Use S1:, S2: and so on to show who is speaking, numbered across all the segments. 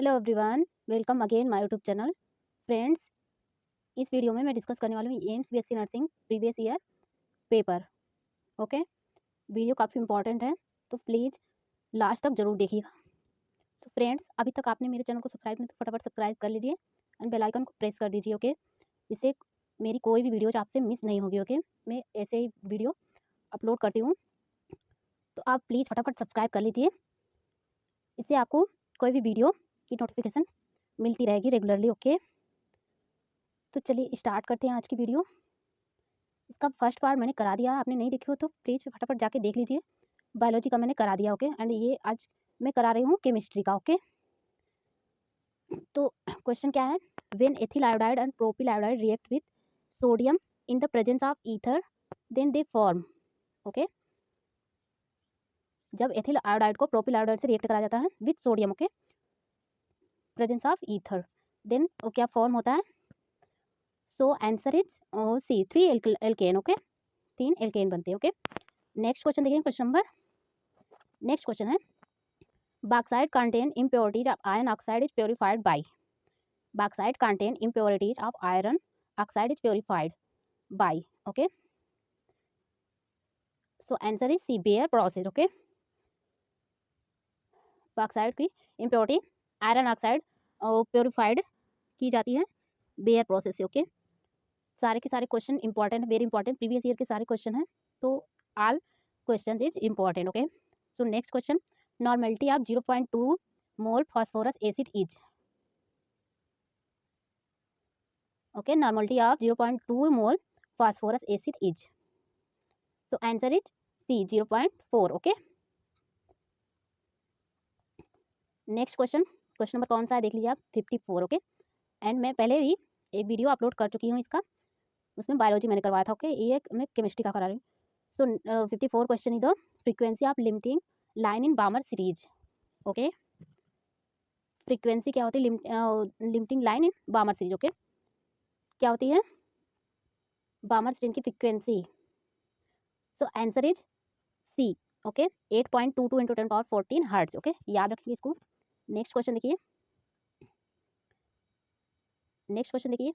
S1: Hello everyone, welcome again my YouTube channel. Friends, इस video में मैं डिस्कस करने वाली हूँ AIIMS BSc nursing previous year paper. Okay, video काफ़ी इंपॉर्टेंट है, तो प्लीज़ लास्ट तक जरूर देखिएगा। सो फ्रेंड्स, अभी तक आपने मेरे चैनल को सब्सक्राइब नहीं तो फटाफट सब्सक्राइब कर लीजिए एंड बेल आइकन को प्रेस कर दीजिए। ओके, इससे मेरी कोई भी वीडियोज आपसे मिस नहीं होगी। ओके, मैं ऐसे ही वीडियो अपलोड करती हूँ, तो आप प्लीज़ फटाफट सब्सक्राइब कर लीजिए। इससे आपको कोई भी वीडियो की नोटिफिकेशन मिलती रहेगी रेगुलरली। ओके, तो चलिए स्टार्ट करते हैं आज की वीडियो। इसका फर्स्ट पार्ट मैंने करा दिया, आपने नहीं देखी हो तो प्लीज़ फटाफट जाके देख लीजिए। बायोलॉजी का मैंने करा दिया। ओके, एंड ये आज मैं करा रही हूँ केमिस्ट्री का। ओके, तो क्वेश्चन क्या है, when ethyl iodide and propyl iodide react with sodium in the presence of ether then they form. Okay, जब एथिल आयोडाइड को प्रोपिल आयोडाइड से रिएक्ट करा जाता है with sodium, okay, presence of ether, then क्या form होता है। So answer is C, 3 alkane. Okay, 3 alkane बनते हैं। ओके, नेक्स्ट क्वेश्चन देखिए, क्वेश्चन नंबर नेक्स्ट क्वेश्चन है, bauxite contain impurities of iron oxide is purified by. Bauxite contain impurities of iron oxide is purified by. Okay, so answer is C, Bayer process. Okay, bauxite की impurity iron oxide purified की जाती है bear process से। Okay, सारे के सारे question important, very important, previous year के सारे क्वेश्चन हैं, तो all question is important. Okay, so next question, normality of 0.2 mole phosphorous acid is. Okay, normality of 0.2 mole phosphorus acid is, so answer is C, 0.4. okay, next question, question number कौन सा है देख लीजिए आप, 54. Okay, and मैं पहले भी एक वीडियो अपलोड कर चुकी हूँ इसका, उसमें बायोलॉजी मैंने करवाया था। ओके, ये मैं केमिस्ट्री का करा रही हूँ। So 54 question is the frequency of limiting line in Balmer series. Okay, frequency क्या होती है limiting line in Balmer series. Okay, क्या होती है बामर सीरीज की frequency. So answer is C. Okay, 8.22 into 10 power 14 hertz. Okay, याद रखिए इसको। नेक्स्ट क्वेश्चन देखिए, नेक्स्ट क्वेश्चन देखिए,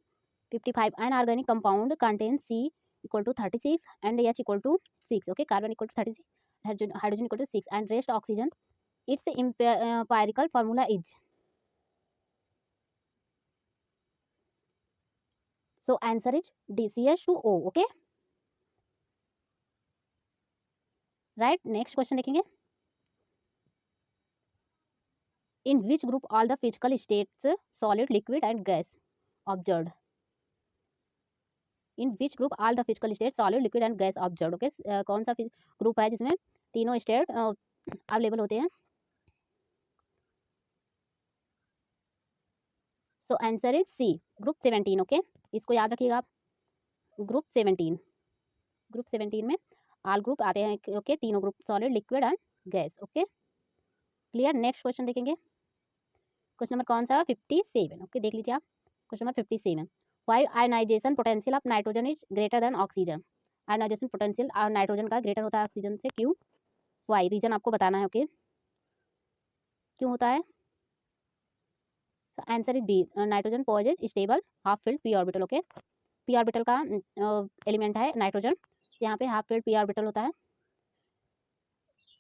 S1: 55, an organic compound contain C equal to 36 and H equal to 6। Okay, carbon equal to 36, hydrogen equal to 6 and rest oxygen, its empirical formula is. So answer is DCH2O। Okay, right. Next question देखेंगे, in which group all the physical states solid liquid and gas observed. In which group all the physical state solid liquid and gas observed. Okay, कौन सा group है जिसमें तीनों state available होते हैं। So answer is C, group 17। Okay, इसको याद रखिएगा आप, ग्रुप 17। ग्रुप 17 में ऑल ग्रुप आते हैं। ओके, तीनों group solid liquid and gas. Okay, clear. Next question देखेंगे, क्वेश्चन नंबर कौन सा है, 57। ओके, देख लीजिए आप, question number 57, why ionization potential of nitrogen is greater than oxygen. Ionization potential nitrogen का ग्रेटर होता है ऑक्सीजन से, क्यों, वाई, रीजन आपको बताना है। ओके, क्यों होता है। Answer is B, nitrogen possess stable half filled P orbital. Okay, P orbital का एलिमेंट है नाइट्रोजन, यहाँ पे हाफ फिल्ड पी ऑर्बिटल होता है,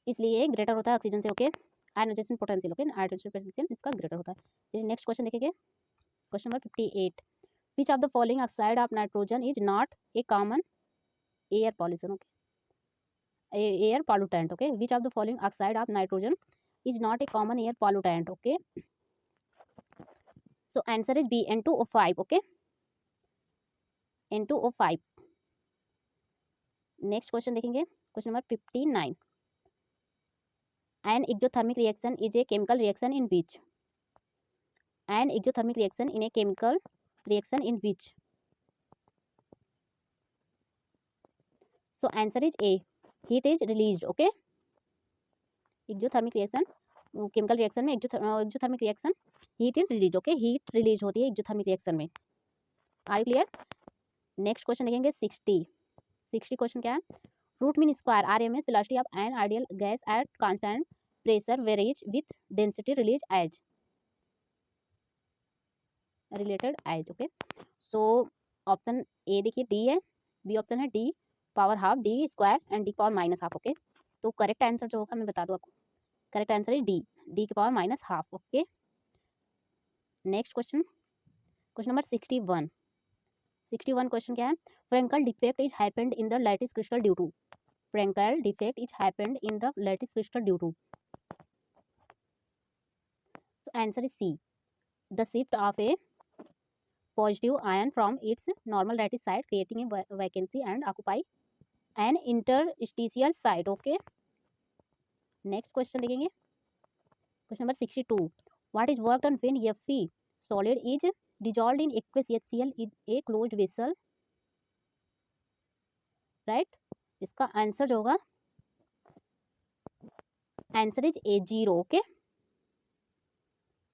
S1: इसलिए ग्रेटर होता है ऑक्सीजन से। Okay, ionization potential. Okay, ionization potential इसका ग्रेटर होता है। नेक्स्ट क्वेश्चन देखेंगे, question number 58, which of the following oxide of nitrogen is not a common air pollution. Okay, air pollutant. Okay, which of the following oxide of nitrogen is not a common air pollutant. Okay, so answer is B, N2O5। Okay, N2O5। Next question देखेंगे, question number 59, an exothermic reaction is a chemical reaction in which, an exothermic reaction in a chemical reaction in which, so answer is A, heat is released। okay, exothermic reaction, chemical reaction में exothermic reaction heat is released। okay, heat release होती है exothermic reaction में। are you clear? Next question देखेंगे, 60 question क्या है, root mean square RMS velocity of an ideal gas at constant pressure varies with density release as. Related as. Okay, so option A देखिए D है, B option है D power half, D square and D power minus half. Okay, तो correct answer जो होगा मैं बता दूँ आपको, करेक्ट आंसर है डी, डी की power minus half. Okay, next question, question number 61। 61 question क्या है, Frenkel defect is happened in the lattice crystal due to, Frenkel defect is happened in the lattice crystal due to, so answer is C, the shift of a positive ion from its normal lattice site creating a vacancy and occupy an interstitial site। okay, next question देखेंगे, question number 62, what is work done when Fe solid is dissolved in aqueous HCl in a closed vessel, right? इसका answer जो होगा, answer is A 0। Okay,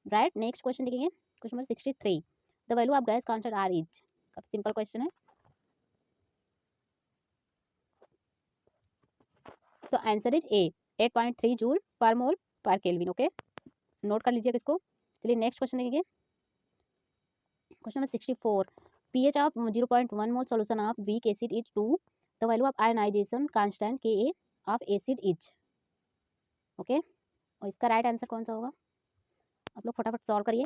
S1: right, next question देखेंगे, question number 63, the value of gas constant R is, काफी simple question है, तो answer is A 8.3 joule पर mole per kelvin. Okay, note कर लीजिएगा इसको। चलिए नेक्स्ट क्वेश्चन देखेंगे, question number 64, pH of 0.1 mole solution of weak acid is 2, the value of ionization constant K A of acid is. Okay, और इसका right answer कौन सा होगा, आप लोग फटाफट सॉल्व करिए।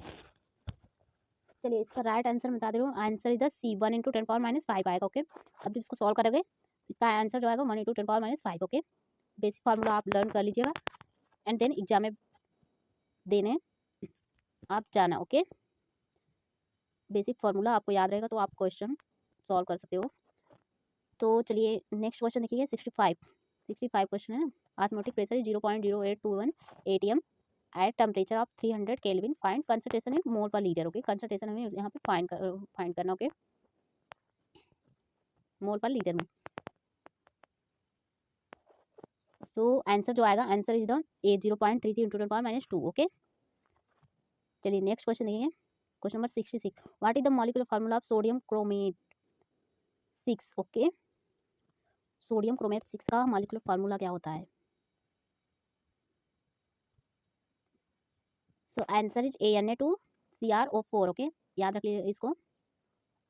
S1: चलिए इसका राइट आंसर बता दे रहा हूँ, आंसर इधर सी 1 इंटू 10 पावर माइनस 5 आएगा। ओके, अब जब इसको सॉल्व करोगे इसका आंसर जो आएगा 1 into 10 power minus 5। Okay, basic formula आप लर्न कर लीजिएगा एंड देन एग्जाम में देने आप जाना। ओके, बेसिक फार्मूला आपको याद रहेगा तो आप क्वेश्चन सॉल्व कर सकते हो। तो चलिए नेक्स्ट क्वेश्चन देखिए, 65 क्वेश्चन है, osmotic pressure is 0.0821 atm at temperature of 300 kelvin, find concentration in mole per litre. Okay, concentration हमें यहाँ पे फाइंड करना। ओके, मोल पर लीटर में, सो आंसर जो आएगा, answer is the A 0.33 into 10 power minus 2। Okay, चलिए next question देखेंगे, question number 66, what is the molecular formula of sodium chromate 6। Okay, sodium chromate 6 का मॉलिक्यूलर फार्मूला क्या होता है, so answer is ANA2CrO4। Okay, याद रखिए इसको,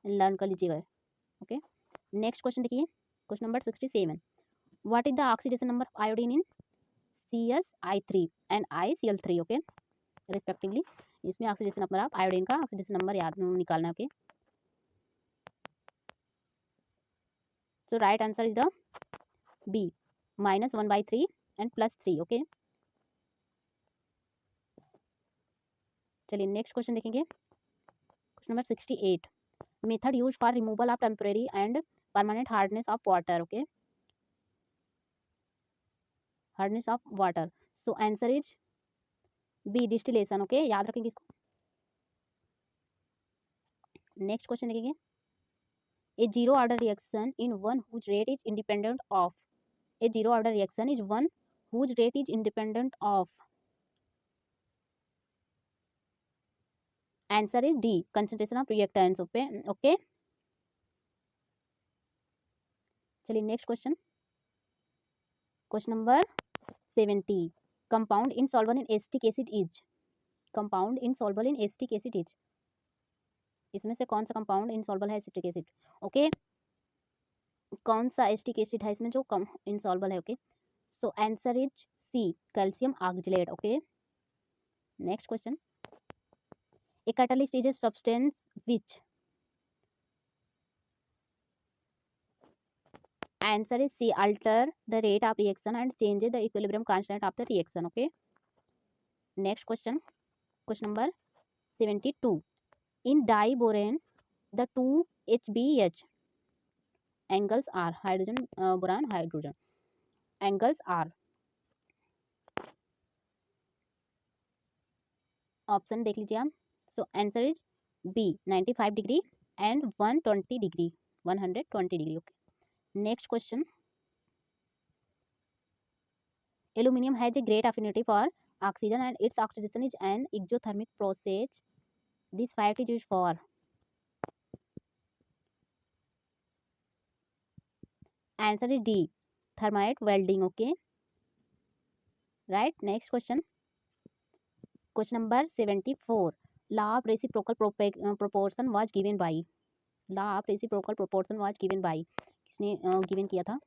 S1: लर्न कर लीजिएगा। ओके, नेक्स्ट क्वेश्चन देखिए, question number 67, what is the oxidation number of iodine in CsI3 and ICl3। Okay, respectively, इसमें ऑक्सीडेशन नंबर ऑफ आयोडीन का ऑक्सीडेशन नंबर याद निकालना है। Okay, so right answer is the B -1/3 and +3। Okay, चलिए next question देखेंगे, question number 68, method use for removal of temporary and permanent hardness of water. Okay, hardness of water, so answer is B distillation. Okay, याद रखेंगे इसको। Next question देखेंगे, a zero order reaction in one whose rate is independent of, a zero order reaction is one whose rate is independent of, answer is D concentration of reactants. Okay, चलिए next question, question number 70, compound insoluble in acetic acid is, compound insoluble in acetic acid is, इसमें से कौन सा compound insoluble है acetic acid. Okay, कौन सा acetic acid है इसमें जो कम इनसॉल्बल है। Okay, so answer is C calcium oxalate. Okay, next question, a catalyst is a substance which, answer is C alter the rate of reaction and changes the equilibrium constant of the reaction. Okay, next question, question number 72, in diborane the 2HBH angles are hydrogen boron hydrogen angles are, option देख लीजिए आप, so answer is B 95 degree and 120 degree 120 degree. Okay, next question, aluminium has a great affinity for oxygen and its oxidation is an exothermic process, this fact is used for, answer is D thermite welding. Okay, right, next question, question number 74, law of reciprocal proportion was given by, law of reciprocal proportion was given by, किसने given किया था?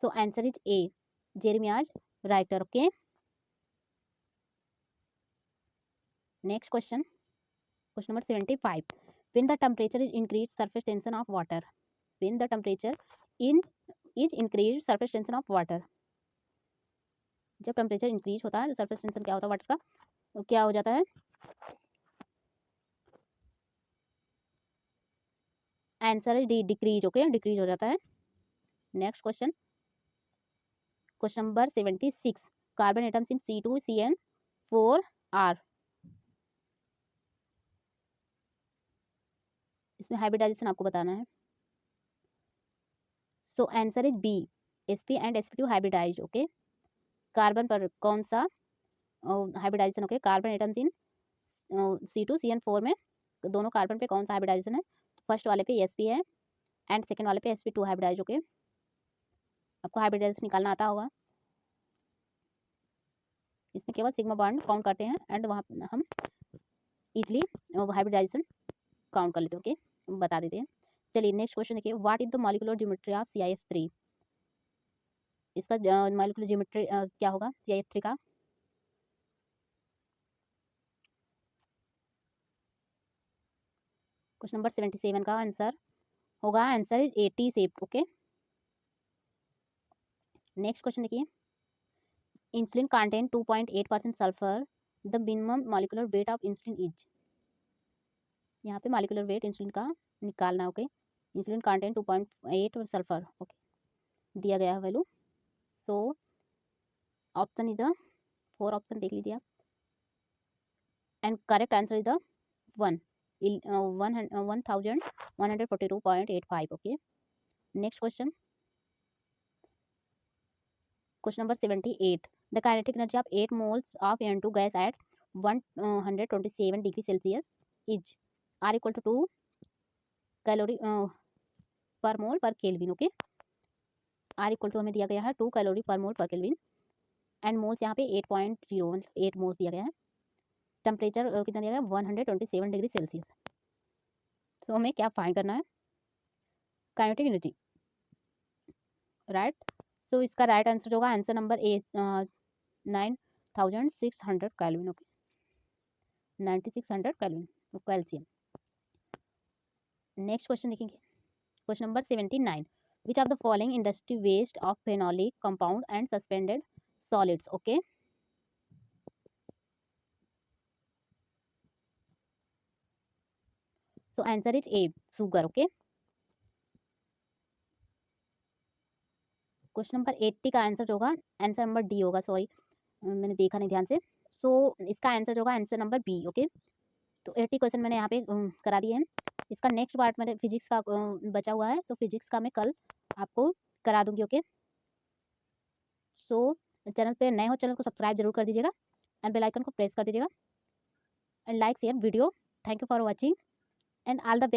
S1: So answer is A, Jeremias Richter. Okay, next question, question number 75, when the temperature is increase surface tension of water, when the temperature in is increase surface tension of water, जब temperature increase होता है तो surface tension क्या होता है water का, तो क्या हो जाता है? Answer is D, decrease. Okay, decrease हो जाता है। Next question, question number 76, carbon atoms in C2CN4R, इसमें हाइब्रिडाइजेशन आपको बताना है। So answer is B, sp and sp2 hybridize. Okay, carbon पर कौन सा hybridization? Okay, carbon atoms in C2CN4 में दोनों कार्बन पे कौन सा हाइब्रिडाइजेशन है? फर्स्ट वाले पे sp है एंड सेकंड वाले पे sp2 हाइब्रिडाइज। ओके, आपको हाइब्रिडाइजेशन निकालना आता होगा। इसमें केवल सिग्मा बॉन्ड काउंट करते हैं एंड वहाँ हम इजली हाइब्रिडाइजेशन काउंट कर लेते हैं। ओके, बता देते हैं। चलिए नेक्स्ट क्वेश्चन देखिए, what is the molecular geometry of CIF3, इसका मॉलिक्यूलर ज्योमेट्री क्या होगा CIF3 का? क्वेश्चन नंबर 77 का आंसर होगा, answer is AT shape. Okay, next question देखिए, insulin contain 2.8% sulphur, the minimum molecular weight of insulin is, यहाँ पे मॉलिक्यूलर वेट इंसुलिन का निकालना है। Okay, insulin contain 2.8 sulphur. Okay, दिया गया है value. So option is the 4 option देख लीजिए आप, and correct answer is the 1142.85। Okay, next question, question number 78, the kinetic energy of 8 moles of N2 gas at 127 degree Celsius is R equal to 2 calorie per mole per kelvin. Okay, R equal to हमें दिया गया है 2 calorie per mole per kelvin and moles यहाँ पे 8.0 8 moles दिया गया है। Temperature कितना दिया गया है? 127 डिग्री सेल्सियस। तो हमें क्या फाइंड करना है? Kinetic energy, right. सो इसका राइट आंसर होगा answer number A, 9600 kelvin. Okay, 9600 kelvin calcium. Next question देखेंगे, question number 79, which of the following industry waste of phenolic compound and suspended solids. Okay, so answer is A, sugar. Okay, question number 80 का answer होगा, answer number D होगा, sorry मैंने देखा नहीं ध्यान से। सो इसका आंसर होगा आंसर नंबर बी। ओके, तो 80 क्वेश्चन मैंने यहाँ पे करा दिए हैं। इसका नेक्स्ट पार्ट मेरे फिजिक्स का बचा हुआ है, तो फिजिक्स का मैं कल आपको करा दूंगी। ओके, सो चैनल पे नए हो, चैनल को सब्सक्राइब जरूर कर दीजिएगा एंड बेल आइकन को प्रेस कर दीजिएगा and like share video. Thank you for watching and all the best.